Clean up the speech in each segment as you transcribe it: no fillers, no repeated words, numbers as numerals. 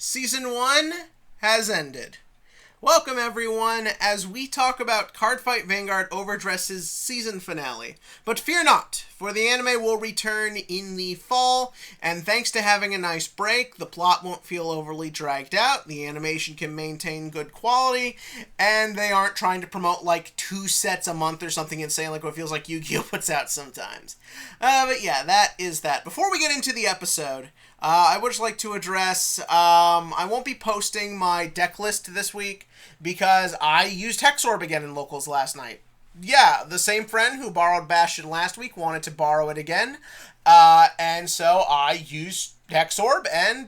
Season 1 has ended. Welcome everyone as we talk about Cardfight Vanguard Overdress's season finale. But fear not, for the anime will return in the fall, and thanks to having a nice break, the plot won't feel overly dragged out, the animation can maintain good quality, and they aren't trying to promote like 2 sets a month or something insane like what feels like Yu-Gi-Oh! Puts out sometimes. But yeah, that is that. Before we get into the episode, I would just like to address, I won't be posting my deck list this week because I used Hexorb again in locals last night. Yeah, the same friend who borrowed Bastion last week wanted to borrow it again, and so I used Hexorb and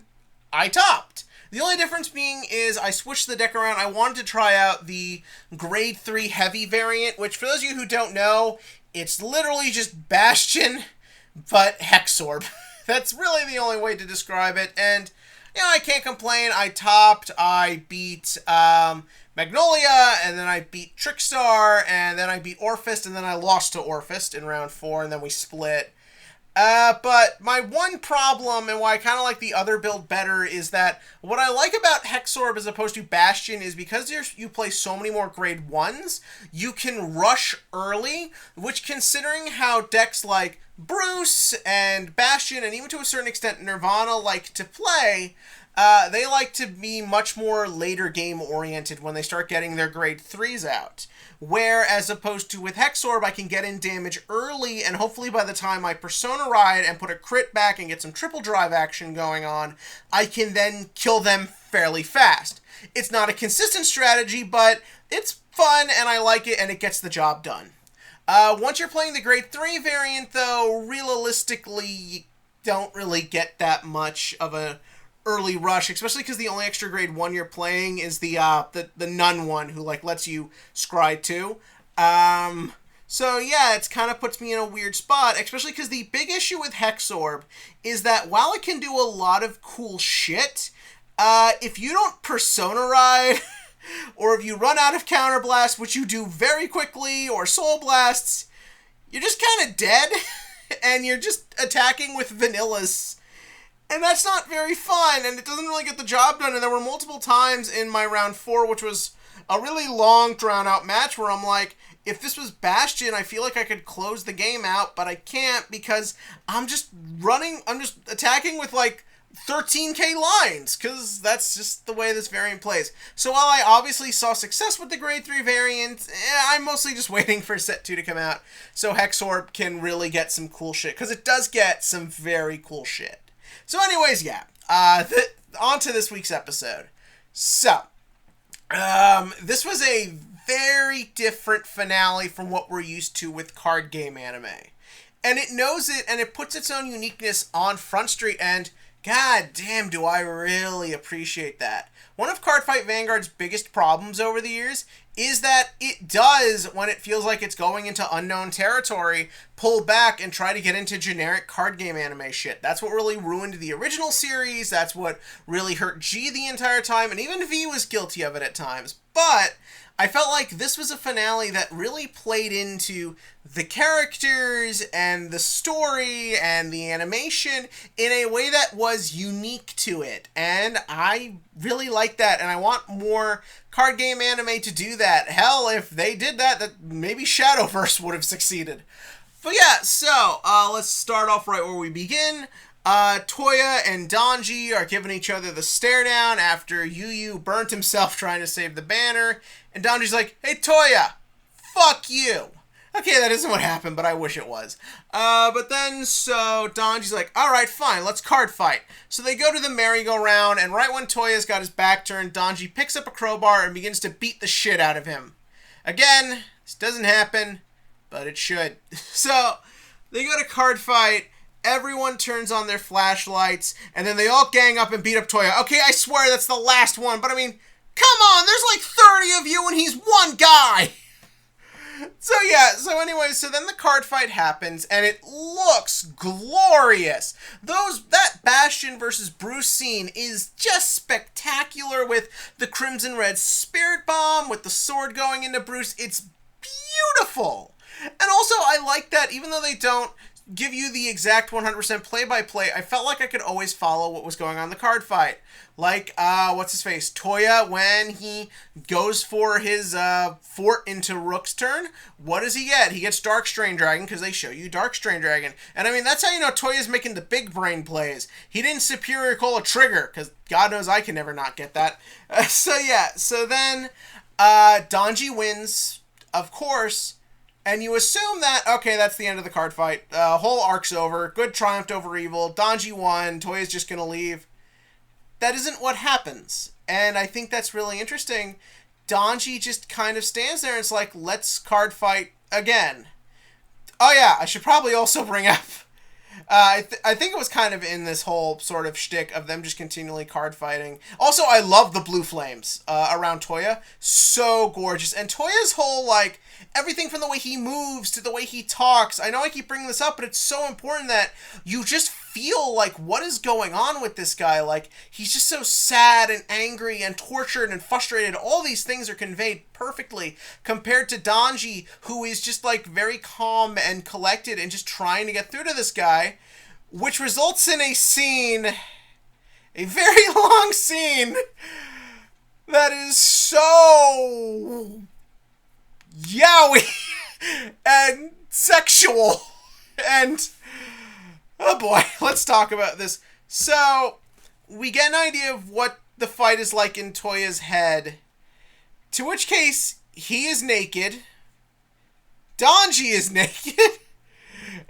I topped. The only difference being is I switched the deck around. I wanted to try out the grade 3 heavy variant, which for those of you who don't know, it's literally just Bastion, but Hexorb. That's really the only way to describe it, and, you know, I can't complain. I topped, I beat Magnolia, and then I beat Trickstar, and then I beat Orphist, and then I lost to Orphist in round 4, and then we split. But my one problem, and why I kind of like the other build better, is that what I like about Hexorb as opposed to Bastion is because you play so many more grade 1s, you can rush early, which considering how decks like Bruce and Bastion, and even to a certain extent Nirvana like to play, they like to be much more later game oriented when they start getting their grade 3s out. Where, as opposed to with Hexorb, I can get in damage early, and hopefully by the time I Persona Ride and put a crit back and get some triple drive action going on, I can then kill them fairly fast. It's not a consistent strategy, but it's fun, and I like it, and it gets the job done. Once you're playing the grade 3 variant, though, realistically, you don't really get that much of a early rush, especially because the only extra grade 1 you're playing is the nun one who like lets you scry too. So yeah, it's kind of puts me in a weird spot, especially because the big issue with Hexorb is that while it can do a lot of cool shit, if you don't Persona Ride or if you run out of Counterblast, which you do very quickly, or Soul Blasts, you're just kind of dead and you're just attacking with vanillas. And that's not very fun, and it doesn't really get the job done. And there were multiple times in my round 4, which was a really long, drawn-out match, where I'm like, if this was Bastion, I feel like I could close the game out, but I can't because I'm just attacking with, like, 13k lines, because that's just the way this variant plays. So while I obviously saw success with the grade 3 variant, I'm mostly just waiting for set 2 to come out so Hexorb can really get some cool shit, because it does get some very cool shit. So anyways, yeah, on to this week's episode. So, this was a very different finale from what we're used to with card game anime. And it knows it, and it puts its own uniqueness on Front Street, and god damn do I really appreciate that. One of Cardfight Vanguard's biggest problems over the years is that it does, when it feels like it's going into unknown territory, pull back and try to get into generic card game anime shit. That's what really ruined the original series, that's what really hurt G the entire time, and even V was guilty of it at times. But I felt like this was a finale that really played into the characters and the story and the animation in a way that was unique to it. And I really like that, and I want more card game anime to do that. Hell, if they did that maybe Shadowverse would have succeeded. But yeah, so let's start off right where we begin. Toya and Donji are giving each other the stare down after Yu burnt himself trying to save the banner. And Donji's like, hey Toya, fuck you. Okay, that isn't what happened, but I wish it was. But then, so Donji's like, alright, fine, let's card fight. So they go to the merry-go-round, and right when Toya's got his back turned, Donji picks up a crowbar and begins to beat the shit out of him. Again, this doesn't happen, but it should. So, they go to card fight, everyone turns on their flashlights, and then they all gang up and beat up Toya. Okay, I swear that's the last one, but I mean, come on, there's like 30 of you and he's one guy! So yeah, so anyway, so then the card fight happens, and it looks glorious. That Bastion versus Bruce scene is just spectacular with the Crimson Red Spirit Bomb, with the sword going into Bruce. It's beautiful! And also, I like that, even though they don't give you the exact 100% play-by-play, I felt like I could always follow what was going on in the card fight. Like, what's his face? Toya, when he goes for his fort into Rook's turn, what does he get? He gets Dark Strain Dragon, because they show you Dark Strain Dragon. And I mean, that's how you know Toya's making the big brain plays. He didn't Superior Call a Trigger, because God knows I can never not get that. So then Donji wins, of course, and you assume that, okay, that's the end of the card fight. Whole arc's over. Good triumphed over evil. Donji won. Toya's just going to leave. That isn't what happens. And I think that's really interesting. Donji just kind of stands there and it's like, let's card fight again. Oh yeah, I should probably also bring up... I think it was kind of in this whole sort of shtick of them just continually card fighting. Also, I love the blue flames around Toya. So gorgeous. And Toya's whole, like, everything from the way he moves to the way he talks. I know I keep bringing this up, but it's so important that you just feel like what is going on with this guy. Like, he's just so sad and angry and tortured and frustrated. All these things are conveyed perfectly compared to Donji, who is just, like, very calm and collected and just trying to get through to this guy, which results in a scene, a very long scene, that is so yaoi and sexual. And, oh boy, let's talk about this. So, we get an idea of what the fight is like in Toya's head, to which case, he is naked, Donji is naked,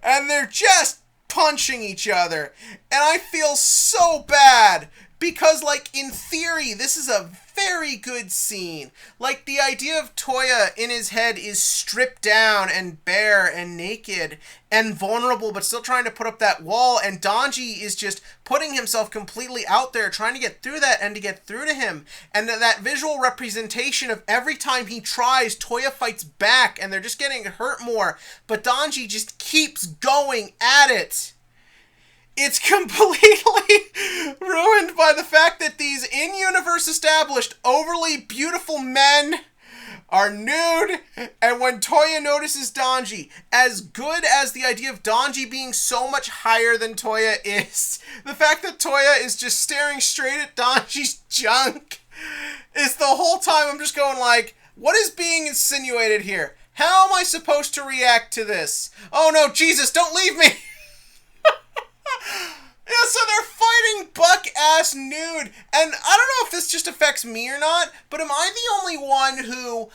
and they're just punching each other. And I feel so bad, because, like, in theory, this is a very good scene. Like, the idea of Toya in his head is stripped down and bare and naked and vulnerable, but still trying to put up that wall, and Donji is just putting himself completely out there, trying to get through that and to get through to him. And that visual representation of every time he tries, Toya fights back, and they're just getting hurt more, but Donji just keeps going at it. It's completely ruined by the fact that these in-universe established, overly beautiful men are nude, and when Toya notices Donji, as good as the idea of Donji being so much higher than Toya is, the fact that Toya is just staring straight at Donji's junk is the whole time I'm just going like, what is being insinuated here? How am I supposed to react to this? Oh no, Jesus, don't leave me! Yeah, so they're fighting buck-ass nude, and I don't know if this just affects me or not, but am I the only one who,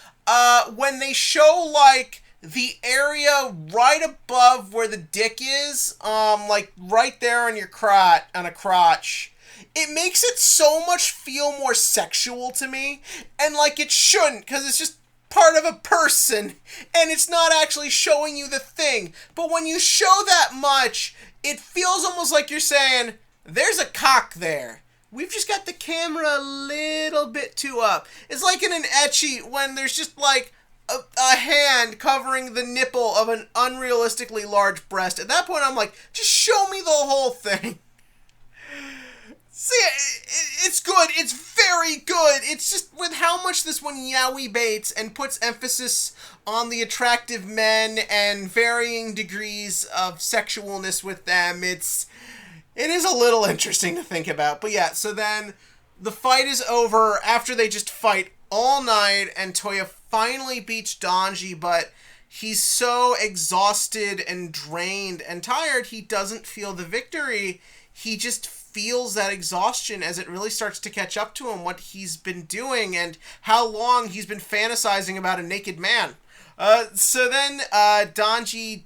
when they show, like, the area right above where the dick is, like, right there on your crotch, it makes it so much feel more sexual to me, and, like, it shouldn't, because it's just part of a person, and it's not actually showing you the thing, but when you show that much, it feels almost like you're saying, there's a cock there. We've just got the camera a little bit too up. It's like in an ecchi when there's just like a hand covering the nipple of an unrealistically large breast. At that point, I'm like, just show me the whole thing. See, it's good. It's very good. It's just with how much this one yaoi baits and puts emphasis on the attractive men and varying degrees of sexualness with them. It is a little interesting to think about. But yeah, so then the fight is over after they just fight all night and Toya finally beats Donji, but he's so exhausted and drained and tired, he doesn't feel the victory. He just feels that exhaustion as it really starts to catch up to him, what he's been doing and how long he's been fantasizing about a naked man. So then Donji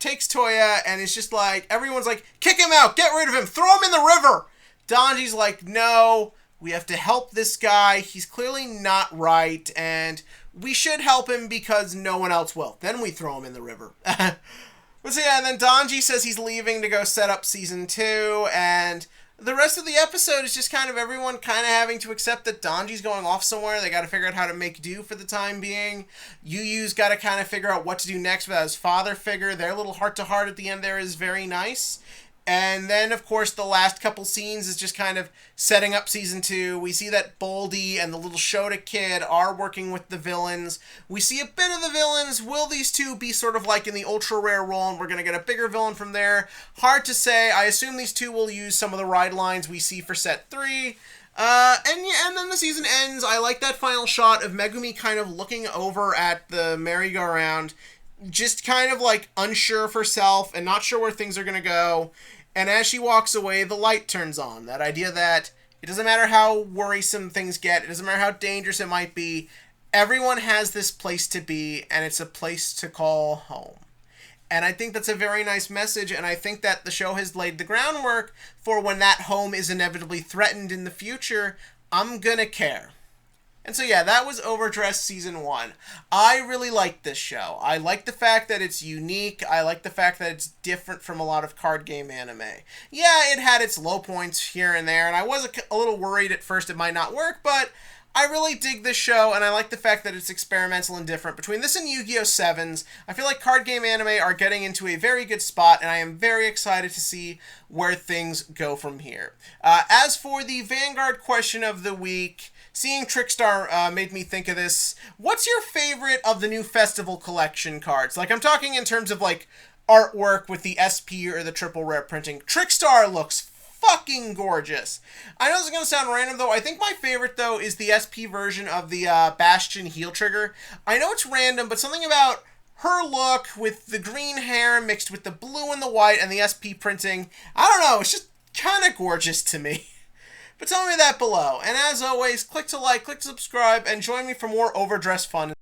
takes Toya and it's just like, everyone's like, kick him out, get rid of him, throw him in the river. Donji's like, no, we have to help this guy. He's clearly not right, and we should help him because no one else will. Then we throw him in the river. But so yeah, and then Donji says he's leaving to go set up season 2, and the rest of the episode is just kind of everyone kind of having to accept that Donji's going off somewhere. They got to figure out how to make do for the time being. Yu's got to kind of figure out what to do next without his father figure. Their little heart-to-heart at the end there is very nice. And then, of course, the last couple scenes is just kind of setting up season 2. We see that Boldy and the little Shota kid are working with the villains. We see a bit of the villains. Will these two be sort of like in the ultra rare role, and we're going to get a bigger villain from there? Hard to say. I assume these two will use some of the ride lines we see for set 3. And then the season ends. I like that final shot of Megumi kind of looking over at the merry-go-round, just kind of like unsure of herself and not sure where things are going to go. And as she walks away, the light turns on. That idea that it doesn't matter how worrisome things get, it doesn't matter how dangerous it might be, everyone has this place to be, and it's a place to call home. And I think that's a very nice message, and I think that the show has laid the groundwork for when that home is inevitably threatened in the future, I'm gonna care. And so yeah, that was Overdress Season 1. I really like this show. I like the fact that it's unique. I like the fact that it's different from a lot of card game anime. Yeah, it had its low points here and there, and I was a little worried at first it might not work, but I really dig this show, and I like the fact that it's experimental and different. Between this and Yu-Gi-Oh! 7s, I feel like card game anime are getting into a very good spot, and I am very excited to see where things go from here. As for the Vanguard question of the week, seeing Trickstar made me think of this. What's your favorite of the new Festival Collection cards? Like, I'm talking in terms of, like, artwork with the SP or the triple rare printing. Trickstar looks fucking gorgeous. I know this is going to sound random, though. I think my favorite, though, is the SP version of the Bastion heel trigger. I know it's random, but something about her look with the green hair mixed with the blue and the white and the SP printing, I don't know, it's just kind of gorgeous to me. But tell me that below. And as always, click to like, click to subscribe, and join me for more Overdress fun.